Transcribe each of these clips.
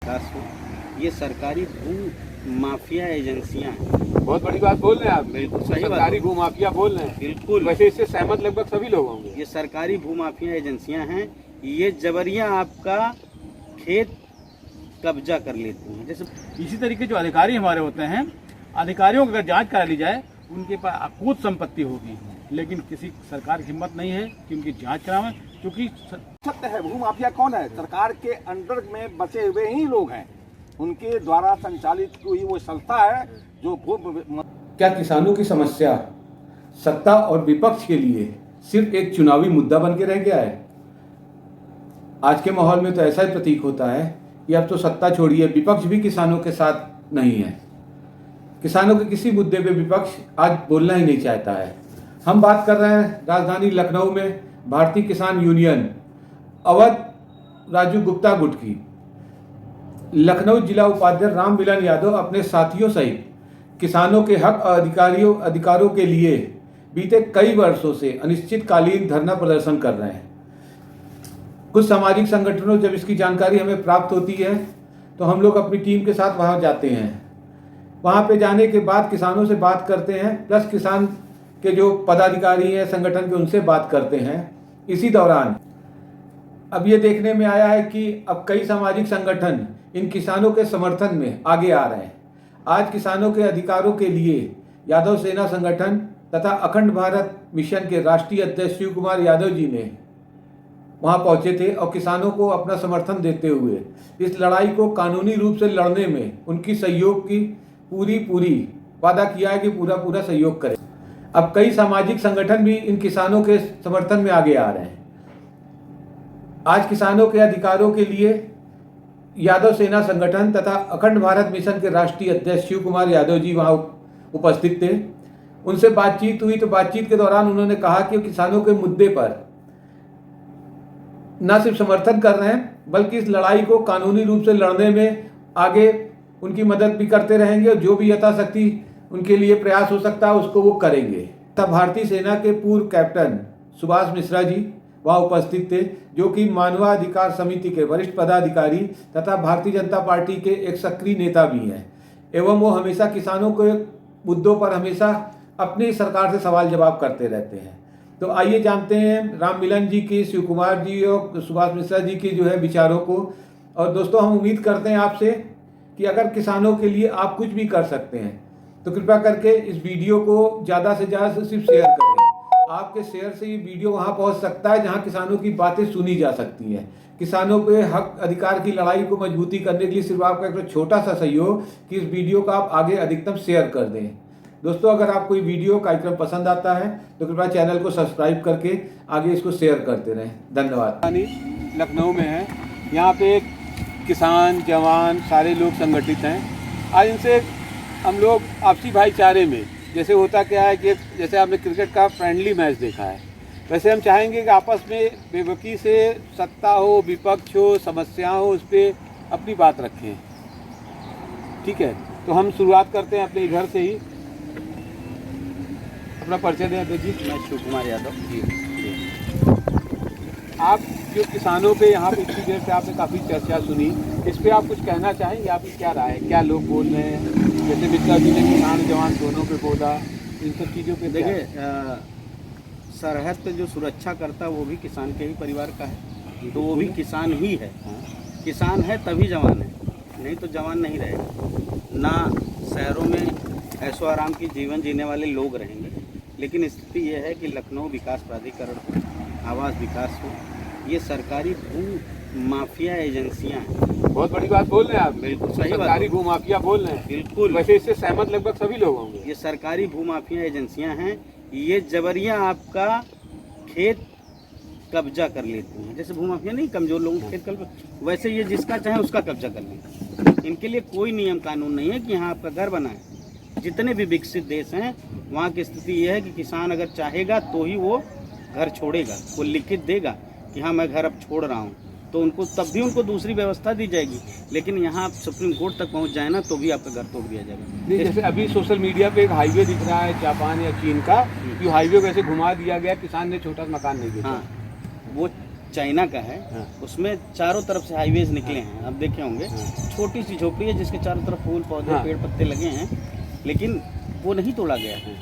विकास हो। ये सरकारी भू माफिया एजेंसियां हैं। बहुत बड़ी बात बोल रहे हैं आप। बिल्कुल सही बात। सरकारी भू माफिया बोल रहे हैं। बिल्कुल। वैसे इससे सहमत लगभग सभी लोग होंगे। ये सरकारी भू माफिया एजेंसियां हैं। ये जबरिया आपका खेत कब्जा कर लेती हैं। जैसे इसी तरीके जो अधिकारी हमारे होते हैं, अधिकारियों की अगर जांच करा ली जाए, उनके पास अकूत संपत्ति होगी, लेकिन किसी सरकार की हिम्मत नहीं है कि उनकी जांच करावें, क्योंकि सत्य है। भू माफिया कौन है? सरकार के अंडर में बचे हुए ही लोग हैं। उनके द्वारा संचालित कोई वो संस्था है जो क्या किसानों की समस्या सत्ता और विपक्ष के लिए सिर्फ एक चुनावी मुद्दा बन के रह गया है? आज के माहौल में तो ऐसा ही प्रतीक होता है कि अब तो सत्ता छोड़िए, विपक्ष भी किसानों के साथ नहीं है। किसानों के किसी मुद्दे पे विपक्ष आज बोलना ही नहीं चाहता है। हम बात कर रहे हैं राजधानी लखनऊ में भारतीय किसान यूनियन अवध राजू गुप्ता गुट की। लखनऊ जिला उपाध्यक्ष राम मिलन यादव अपने साथियों सहित किसानों के हक और अधिकारों के लिए बीते कई वर्षों से अनिश्चितकालीन धरना प्रदर्शन कर रहे हैं। कुछ सामाजिक संगठनों जब इसकी जानकारी हमें प्राप्त होती है तो हम लोग अपनी टीम के साथ वहां जाते हैं। वहां पे जाने के बाद किसानों से बात करते हैं, प्लस किसान के जो पदाधिकारी हैं संगठन के, उनसे बात करते हैं। इसी दौरान अब ये देखने में आया है कि अब कई सामाजिक संगठन इन किसानों के समर्थन में आगे आ रहे हैं। आज किसानों के अधिकारों के लिए यादव सेना संगठन तथा अखंड भारत मिशन के राष्ट्रीय अध्यक्ष शिव कुमार यादव जी ने वहां पहुंचे थे और किसानों को अपना समर्थन देते हुए इस लड़ाई को कानूनी रूप से लड़ने में उनकी सहयोग की पूरी वादा किया है कि पूरा सहयोग करें। अब कई सामाजिक संगठन भी इन किसानों के समर्थन में आगे आ रहे हैं। आज किसानों के अधिकारों के लिए यादव सेना संगठन तथा अखंड भारत मिशन के राष्ट्रीय अध्यक्ष शिव कुमार यादव जी वहां उपस्थित थे। उनसे बातचीत हुई तो बातचीत के दौरान उन्होंने कहा कि किसानों के मुद्दे पर न सिर्फ समर्थन कर रहे हैं बल्कि इस लड़ाई को कानूनी रूप से लड़ने में आगे उनकी मदद भी करते रहेंगे और जो भी यथाशक्ति उनके लिए प्रयास हो सकता है उसको वो करेंगे। तब भारतीय सेना के पूर्व कैप्टन सुभाष मिश्रा जी वहाँ उपस्थित थे, जो कि मानवाधिकार समिति के वरिष्ठ पदाधिकारी तथा भारतीय जनता पार्टी के एक सक्रिय नेता भी हैं एवं वो हमेशा किसानों के मुद्दों पर हमेशा अपनी सरकार से सवाल जवाब करते रहते हैं। तो आइए जानते हैं राम मिलन जी की, शिव कुमार जी और सुभाष मिश्रा जी की जो है विचारों को। और दोस्तों, हम उम्मीद करते हैं आपसे कि अगर किसानों के लिए आप कुछ भी कर सकते हैं तो कृपया करके इस वीडियो को ज़्यादा से ज़्यादा सिर्फ शेयर करें। आपके शेयर से ये वीडियो वहाँ पहुँच सकता है जहाँ किसानों की बातें सुनी जा सकती हैं। किसानों के हक अधिकार की लड़ाई को मजबूती करने के लिए सिर्फ आपका एक छोटा सा सहयोग कि इस वीडियो का आप आगे अधिकतम शेयर कर दें। दोस्तों, अगर आपको ये वीडियो कार्यक्रम पसंद आता है तो कृपया चैनल को सब्सक्राइब करके आगे इसको शेयर करते रहें। धन्यवाद। लखनऊ में है, यहाँ पे किसान जवान सारे लोग संगठित हैं। आज इनसे हम लोग आपसी भाईचारे में, जैसे होता क्या है कि जैसे आपने क्रिकेट का फ्रेंडली मैच देखा है, वैसे हम चाहेंगे कि आपस में बेबाकी से सत्ता हो विपक्ष हो समस्या हो उस पर अपनी बात रखें। ठीक है, तो हम शुरुआत करते हैं अपने घर से ही। अपना परिचय दें अध्यक्ष जी। मैं शिव कुमार यादव जी। आप जो किसानों पे यहाँ पे इतनी देर से आपने काफ़ी चर्चा सुनी, इस पे आप कुछ कहना चाहेंगे? आपकी क्या राय है? क्या लोग बोल रहे हैं? जैसे मिश्रा जी ने किसान जवान दोनों पे बोला, इन सब चीज़ों पे देखिए, सरहद पे जो सुरक्षा करता है वो भी किसान के ही परिवार का है, तो वो भी किसान ही है। किसान है तभी जवान है, नहीं तो जवान नहीं रहेगा। ना शहरों में ऐशो आराम की जीवन जीने वाले लोग रहेंगे। लेकिन स्थिति ये है कि लखनऊ विकास प्राधिकरण हो, आवास विकास हो, ये सरकारी भू माफिया एजेंसियां हैं। बहुत बड़ी बात बोल रहे हैं आप। बिल्कुल सही बात। सरकारी भू माफिया बोल रहे हैं। बिल्कुल। वैसे इससे सहमत लगभग सभी लोग होंगे। ये सरकारी भू माफिया एजेंसियां हैं। ये जबरिया आपका खेत कब्जा कर लेती हैं। जैसे भू माफिया नहीं कमजोर लोगों के खेत कब्जा, वैसे ये जिसका चाहे उसका कब्जा कर लें। इनके लिए कोई नियम कानून नहीं है कि यहाँ आपका घर बना है। जितने भी विकसित देश हैं वहाँ की स्थिति यह है कि किसान अगर चाहेगा तो ही वो घर छोड़ेगा, वो लिखित देगा कि हाँ मैं घर अब छोड़ रहा हूँ, तो उनको तब भी उनको दूसरी व्यवस्था दी जाएगी। लेकिन यहाँ आप सुप्रीम कोर्ट तक पहुँच जाए ना तो भी आपका घर तोड़ दिया जाएगा। जैसे अभी सोशल मीडिया पे एक हाईवे दिख रहा है जापान या चीन का, जो हाईवे वैसे घुमा दिया गया, किसान ने छोटा मकान नहीं दिया। हाँ, वो चाइना का है, हाँ। उसमें चारों तरफ से हाईवेज निकले हैं, आप देखे होंगे। हाँ। छोटी सी झोपड़ी है जिसके चारों तरफ फूल पौधे हाँ। पेड़ पत्ते लगे हैं, लेकिन वो नहीं तोड़ा गया है।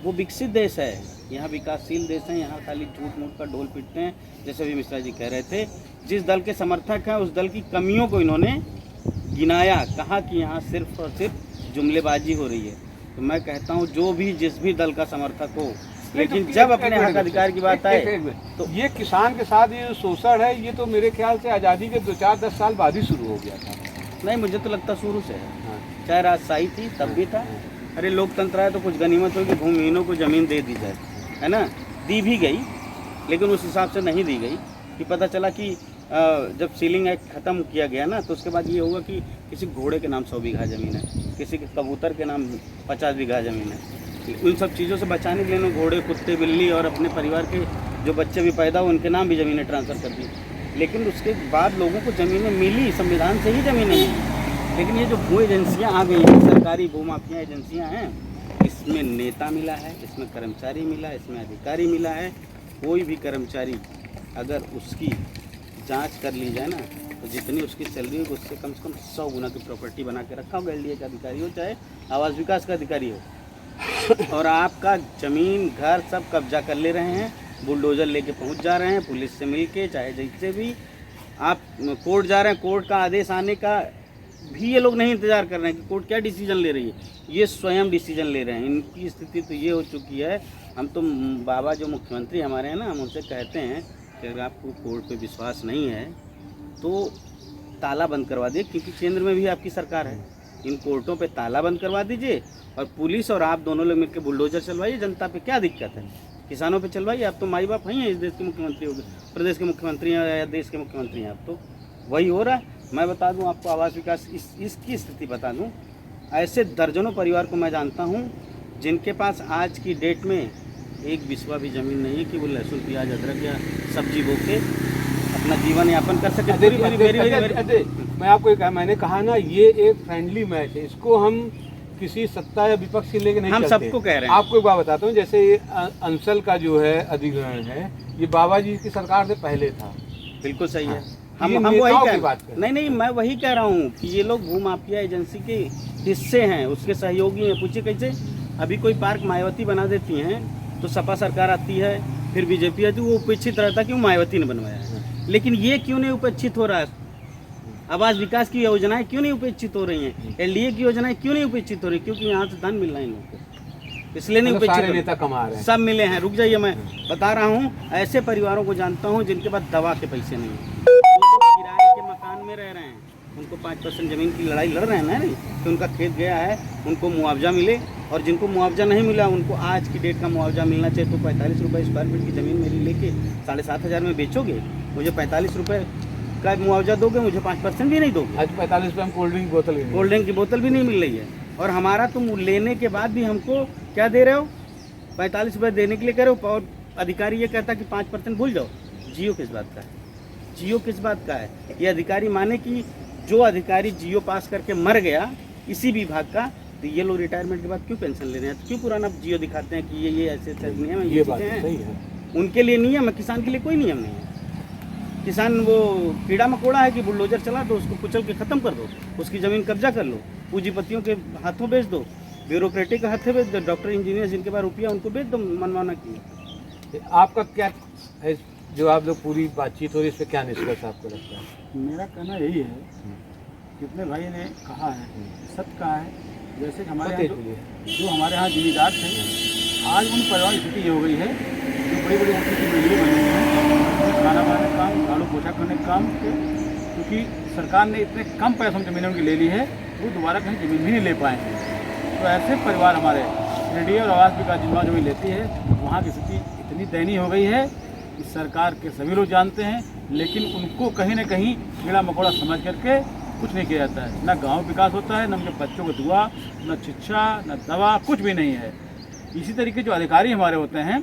वो विकसित देश है, यहाँ विकासशील देश है, यहाँ खाली झूठ मूठ का ढोल पीटते हैं। जैसे अभी मिश्रा जी कह रहे थे, जिस दल के समर्थक हैं उस दल की कमियों को इन्होंने गिनाया, कहा कि यहाँ सिर्फ और सिर्फ जुमलेबाजी हो रही है। तो मैं कहता हूँ जो भी जिस भी दल का समर्थक हो, लेकिन जब अपने हक अधिकार की बात आए तो ये किसान के साथ ये जो शोषण है, ये तो मेरे ख्याल से आज़ादी के 2-4-10 साल बाद ही शुरू हो गया था। नहीं, मुझे तो लगता शुरू से है, हाँ। चाहे राजशाही थी तब भी था। अरे लोकतंत्र है तो कुछ गनीमत हो कि भूमिहीनों को ज़मीन दे दी जाए, है ना। दी भी गई, लेकिन उस हिसाब से नहीं दी गई कि पता चला कि जब सीलिंग एक्ट ख़त्म किया गया ना, तो उसके बाद ये हुआ कि किसी घोड़े के नाम 100 बीघा ज़मीन है, किसी के कबूतर के नाम 50 बीघा ज़मीन है। उन सब चीज़ों से बचाने के लिए घोड़े कुत्ते बिल्ली और अपने परिवार के जो बच्चे भी पैदा हुए उनके नाम भी ज़मीनें ट्रांसफ़र कर दी। लेकिन उसके बाद लोगों को ज़मीनें मिली, संविधान से ही ज़मीनें मिली। लेकिन ये जो भू एजेंसियाँ आ गई हैं, सरकारी भूमाफिया एजेंसियाँ हैं, इसमें नेता मिला है, इसमें कर्मचारी मिला है, इसमें अधिकारी मिला है। कोई भी कर्मचारी अगर उसकी जांच कर ली जाए ना, तो जितनी उसकी सैलरी हो उससे कम से कम 100 गुना की प्रॉपर्टी बना के रखा होगा। एलडीए का अधिकारी हो चाहे आवास विकास का अधिकारी हो, और आपका ज़मीन घर सब कब्जा कर ले रहे हैं, बुलडोज़र लेके पहुंच जा रहे हैं, पुलिस से मिलके चाहे जैसे भी आप कोर्ट जा रहे हैं, कोर्ट का आदेश आने का भी ये लोग नहीं इंतज़ार कर रहे हैं कि कोर्ट क्या डिसीजन ले रही है, ये स्वयं डिसीजन ले रहे हैं। इनकी स्थिति तो ये हो चुकी है, हम तो बाबा जो मुख्यमंत्री हमारे हैं ना, हम उनसे कहते हैं कि अगर आपको कोर्ट पे विश्वास नहीं है तो ताला बंद करवा दिए, क्योंकि केंद्र में भी आपकी सरकार है। इन कोर्टों पे ताला बंद करवा दीजिए और पुलिस और आप दोनों लोग मिलकर बुलडोजर चलवाइए। जनता पे क्या दिक्कत है, किसानों पे चलवाइए। आप तो माई बाप हैं, इस देश के मुख्यमंत्री हो गए, प्रदेश के मुख्यमंत्री हैं या देश के मुख्यमंत्री हैं, आप तो वही हो रहा है। मैं बता दूं आपको, आवास विकास इसकी स्थिति बता दूं, ऐसे दर्जनों परिवार को मैं जानता हूं जिनके पास आज की डेट में एक बिस्वा भी ज़मीन नहीं है कि वो लहसुन प्याज अदरक या सब्जी बो के अपना जीवन यापन कर सके। मैं आपको मैंने कहा ना, ये एक फ्रेंडली मैच है, इसको हम किसी सत्ता या विपक्ष से लेके नहीं हम चलते। सबको कह रहे हैं। आपको एक बात बताता हूँ, जैसे ये अंसल का जो है अधिग्रहण है, ये बाबा जी की सरकार से पहले था। बिल्कुल सही है। ये हम वही नेताओं की कह बात कर रहे हैं। नहीं, मैं वही कह रहा हूँ कि ये लोग भूमाफिया एजेंसी के हिस्से हैं, उसके सहयोगी हैं। पूछिए कैसे? अभी कोई पार्क मायावती बना देती हैं तो सपा सरकार आती है, फिर बीजेपी आती है, वो उपेक्षित रहता कि वो मायावती ने बनवाया है। लेकिन ये क्यों नहीं उपेक्षित हो रहा है? आवास विकास की योजनाएं क्यों नहीं उपेक्षित हो रही हैं? एलडीए की योजनाएं क्यों नहीं उपेक्षित हो रही? क्योंकि यहाँ से धन मिल रहा है इन लोगों को, इसलिए नहीं उपेक्षित। सारे नेता कमा रहे हैं, सब मिले हैं। रुक जाइए, मैं बता रहा हूँ। ऐसे परिवारों को जानता हूँ जिनके पास दवा के पैसे नहीं हैं, किराए के मकान में रह रहे हैं, उनको 5% ज़मीन की लड़ाई लड़ रहे हैं ना, नहीं कि उनका खेत गया है, उनको मुआवजा मिले। और जिनको मुआवजा नहीं मिला उनको आज की डेट का मुआवजा मिलना चाहिए। तो 45 रुपये स्क्वायर फीट की ज़मीन मेरी लेके 7,500 में बेचोगे, मुझे 45 रुपये का मुआवजा दोगे, मुझे 5% भी नहीं दोगे। आज 45 रुपये हम कोल्ड ड्रिंक की बोतल भी नहीं मिल रही है। और हमारा तुम लेने के बाद भी हमको क्या दे रहे हो? 45 रुपये देने के लिए कह रहे हो, और अधिकारी ये कहता कि 5% भूल जाओ। जियो किस बात का है? जियो किस बात का है? ये अधिकारी माने कि जो अधिकारी जियो पास करके मर गया इसी विभाग का, तो ये लोग रिटायरमेंट के बाद क्यों पेंशन ले रहे हैं? तो क्यों पुराना जियो दिखाते हैं कि ये ऐसे नियम है, ये चीज़ें हैं। उनके लिए नियम है, किसान के लिए कोई नियम नहीं है। किसान वो कीड़ा मकोड़ा है कि बुलडोजर चला दो, उसको कुचल के ख़त्म कर दो, उसकी ज़मीन कब्जा कर लो, पूंजीपतियों के हाथों बेच दो, ब्यूरोक्रेटिक के हाथों बेच दो, डॉक्टर इंजीनियर जिनके पास रुपया उनको बेच दो मनमाना की। आपका क्या है, जो आप लोग पूरी बातचीत हो रही है, इस पर क्या निष्कर्ष आपको लगता है? मेरा कहना यही है, कितने भाई ने कहा है, सत्य कहा है। जैसे कि हमारे यहाँ जो हमारे यहाँ जिम्मेदार थे, आज उन परिवार की स्थिति ये हो गई है, जो बड़ी बड़ी ऊँची की बिल्डिंग बनी हुई है, खाना बनाने का काम, झाड़ू पोछा करने का काम, क्योंकि सरकार ने इतने कम पैसों में ज़मीन उनकी ले ली है, वो दोबारा कहीं ज़मीन भी नहीं ले पाए हैं। तो ऐसे परिवार हमारे एलडीए और आवास विकास जिनमें ज़मीन लेती है, वहाँ की स्थिति इतनी दयनीय हो गई है कि सरकार के सभी लोग जानते हैं, लेकिन उनको कहीं ना कहीं कीड़ा मकोड़ा समझ करके कुछ नहीं किया जाता है। ना गांव विकास होता है, ना उनके बच्चों को दुआ, ना शिक्षा, ना दवा, कुछ भी नहीं है। इसी तरीके जो अधिकारी हमारे होते हैं,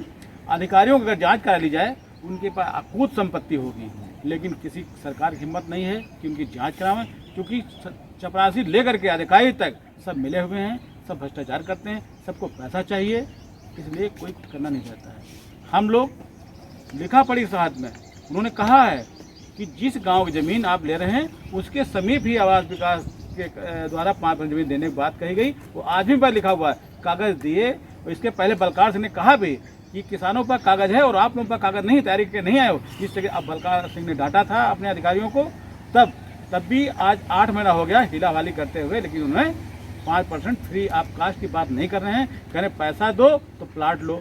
अधिकारियों की अगर जांच करा ली जाए उनके पास अकूत संपत्ति होगी, लेकिन किसी सरकार की हिम्मत नहीं है कि उनकी जांच करावें, क्योंकि चपरासी लेकर के अधिकारी तक सब मिले हुए हैं, सब भ्रष्टाचार करते हैं, सबको पैसा चाहिए, इसलिए कोई करना नहीं चाहता है। हम लोग लिखा पढ़ी साथ में उन्होंने कहा है कि जिस गांव की ज़मीन आप ले रहे हैं उसके समीप ही आवास विकास के द्वारा 5% ज़मीन देने की बात कही गई। वो आज भी पर लिखा हुआ है, कागज़ दिए। और इसके पहले बलकार सिंह ने कहा भी कि किसानों पर कागज़ है और आप लोगों पर कागज़ नहीं, तैयारी के नहीं आए हो। इस तरह अब बलकार सिंह ने डांटा था अपने अधिकारियों को, तब भी आज 8 महीना हो गया हिला हाली करते हुए, लेकिन उन्होंने 5% फ्री आप कास्ट की बात नहीं कर रहे हैं। कह रहे पैसा दो तो प्लाट लो।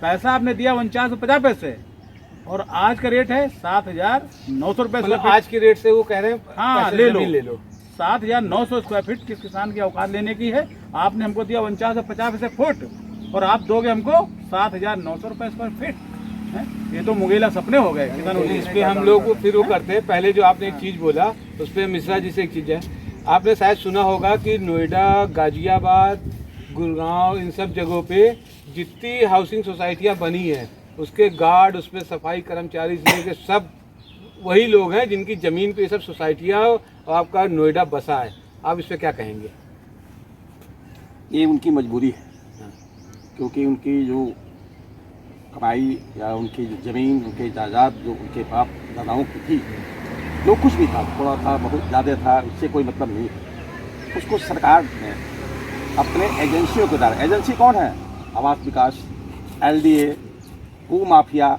पैसा आपने दिया 4950 पैसे और आज का रेट है 7900 रुपये। मतलब आज के रेट से वो कह रहे हैं हाँ ले ले लो 7900 स्क्वायर फीट किस किसान की औकात लेने की है। आपने हमको दिया 4950 पैसे फुट और आप दोगे हमको 7900 रुपये स्क्वायर फीट है? ये तो मुगीला सपने हो गए किसानों के। इस पे हम लोग को फिर वो करते हैं। पहले जो आपने एक चीज़ बोला उस पर मिश्रा जी से एक चीज़ है, आपने शायद सुना होगा कि नोएडा, गाजियाबाद, गुड़गांव, इन सब जगहों पे जितनी हाउसिंग सोसाइटियाँ बनी हैं उसके गार्ड, उसमें सफाई कर्मचारी से लेकर सब वही लोग हैं जिनकी ज़मीन पे ये सब सोसाइटियाँ और आपका नोएडा बसा है। आप इस पर क्या कहेंगे? ये उनकी मजबूरी है, क्योंकि उनकी जो कमाई या उनकी जो ज़मीन, उनके जायदाद जो उनके बाप दादाओं की थी, जो कुछ भी था, थोड़ा था बहुत ज़्यादा था, उससे कोई मतलब नहीं है। उसको सरकार ने अपने एजेंसियों के द्वारा, एजेंसी कौन है? आवास विकास, LDA, भू माफिया,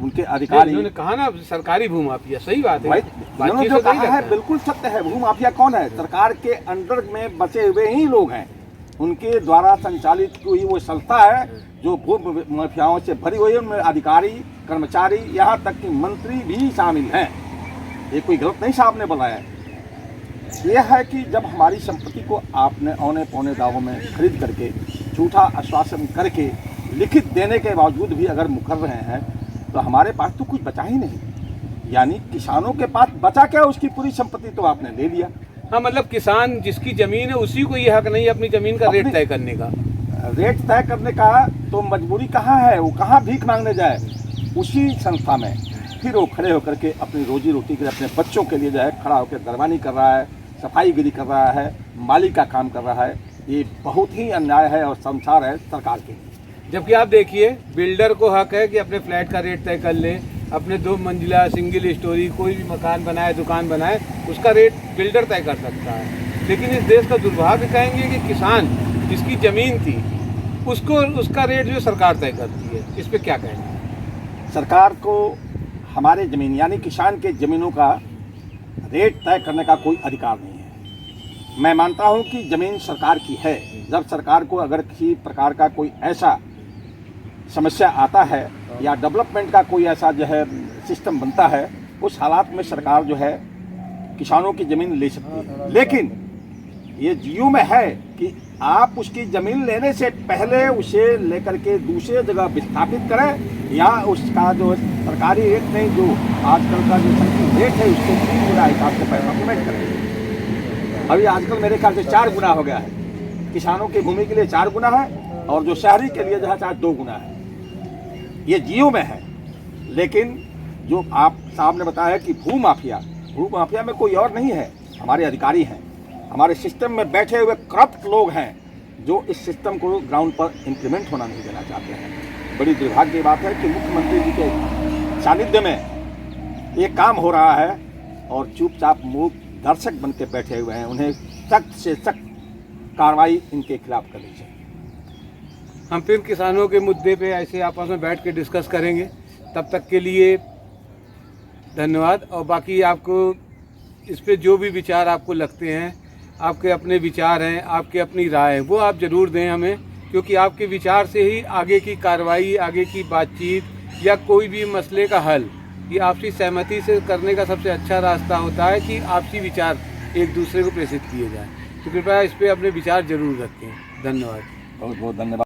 उनके अधिकारी। उन्होंने कहा ना सरकारी भू माफिया, सही बात है। उन्होंने जो कहा है बिल्कुल सत्य है। भू माफिया कौन है? सरकार के अंडर में बचे हुए ही लोग हैं, उनके द्वारा संचालित कोई वो संस्था है जो भू माफियाओं से भरी हुई है। उनमें अधिकारी, कर्मचारी, यहाँ तक कि मंत्री भी शामिल हैं। ये कोई गलत नहीं साहब ने बताया। यह है कि जब हमारी संपत्ति को आपने औने पौने दावों में खरीद करके, झूठा आश्वासन करके, लिखित देने के बावजूद भी अगर मुकर रहे हैं तो हमारे पास तो कुछ बचा ही नहीं। यानी किसानों के पास बचा क्या? उसकी पूरी संपत्ति तो आपने ले लिया। हाँ, मतलब किसान जिसकी जमीन है उसी को ये हक नहीं है अपनी जमीन का रेट तय करने का। रेट तय करने का तो मजबूरी कहाँ है? वो कहाँ भीख मांगने जाए? उसी संस्था में फिर वो खड़े होकर के अपनी रोजी रोटी के लिए, अपने बच्चों के लिए जो है खड़ा होकर दरबानी कर रहा है, सफाईगिरी कर रहा है, माली का काम कर रहा है। ये बहुत ही अन्याय है और संसार है सरकार के। जबकि आप देखिए बिल्डर को हक है कि अपने फ्लैट का रेट तय कर ले, अपने 2 मंजिला सिंगल स्टोरी कोई भी मकान बनाए, दुकान बनाए, उसका रेट बिल्डर तय कर सकता है। लेकिन इस देश का दुर्भाग्य कहेंगे कि किसान जिसकी ज़मीन थी उसको उसका रेट जो सरकार तय करती है। इस पर क्या कहेंगे? सरकार को हमारे ज़मीन यानी किसान के ज़मीनों का रेट तय करने का कोई अधिकार नहीं है। मैं मानता हूं कि ज़मीन सरकार की है। जब सरकार को अगर किसी प्रकार का कोई ऐसा समस्या आता है या डेवलपमेंट का कोई ऐसा जो है सिस्टम बनता है, उस हालात में सरकार जो है किसानों की ज़मीन ले सकती है। लेकिन ये जीओ में है कि आप उसकी ज़मीन लेने से पहले उसे लेकर के दूसरे जगह विस्थापित करें या उसका जो सरकारी रेट नहीं, जो आजकल का जो सरकारी रेट है उससे 3 गुना हिसाब से पैसा पेमेंट करें। अभी आजकल मेरे ख्याल से 4 गुना हो गया है। किसानों की भूमि के लिए 4 गुना है और जो शहरी के लिए जो है 2 गुना है। ये जीओ में है। लेकिन जो आप साहब ने बताया कि भू माफिया में कोई और नहीं है, हमारे अधिकारी हैं, हमारे सिस्टम में बैठे हुए करप्ट लोग हैं जो इस सिस्टम को ग्राउंड पर इम्प्लीमेंट होना नहीं देना चाहते हैं। बड़ी दुर्भाग्य की बात है कि मुख्यमंत्री जी के सानिध्य में ये काम हो रहा है और चुपचाप मूक दर्शक बन के बैठे हुए हैं। उन्हें सख्त से सख्त कार्रवाई इनके खिलाफ करनी चाहिए। हम फिर किसानों के मुद्दे पे ऐसे आपस में बैठ के डिस्कस करेंगे। तब तक के लिए धन्यवाद। और बाकी आपको इस पे जो भी विचार आपको लगते हैं, आपके अपने विचार हैं, आपकी अपनी राय है, वो आप ज़रूर दें हमें, क्योंकि आपके विचार से ही आगे की कार्रवाई, आगे की बातचीत या कोई भी मसले का हल ये आपसी सहमति से करने का सबसे अच्छा रास्ता होता है कि आपसी विचार एक दूसरे को प्रेषित किए जाए। तो कृपया इस पर अपने विचार जरूर रखें। धन्यवाद। बहुत बहुत धन्यवाद।